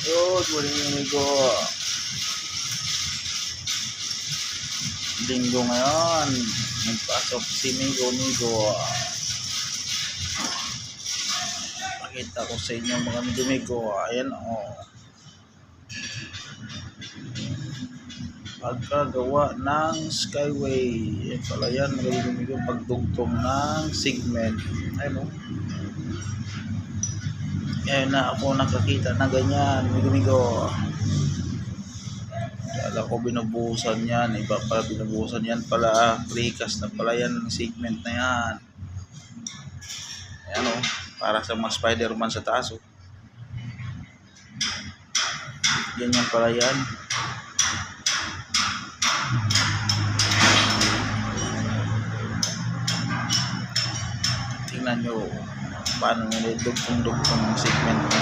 Good morning, amigo. Linggo ngayon. Nagpasok si Migo. Pakita ko sa inyo mga amigo. Ayan pagkagawa ng skyway. Ayan pala yan mga amigo. Pagdugtong ng segment. Ayan Ayan na ako nakakita na ganyan amigo. Kala ko binubuhusan yan, iba pala binubuhusan yan pala, precast na pala yan, segment na yan. Ayan para sa mga Spider-Man sa taas ganyan pala yan. Tingnan nyo paano nila dugtong-dugtong segment.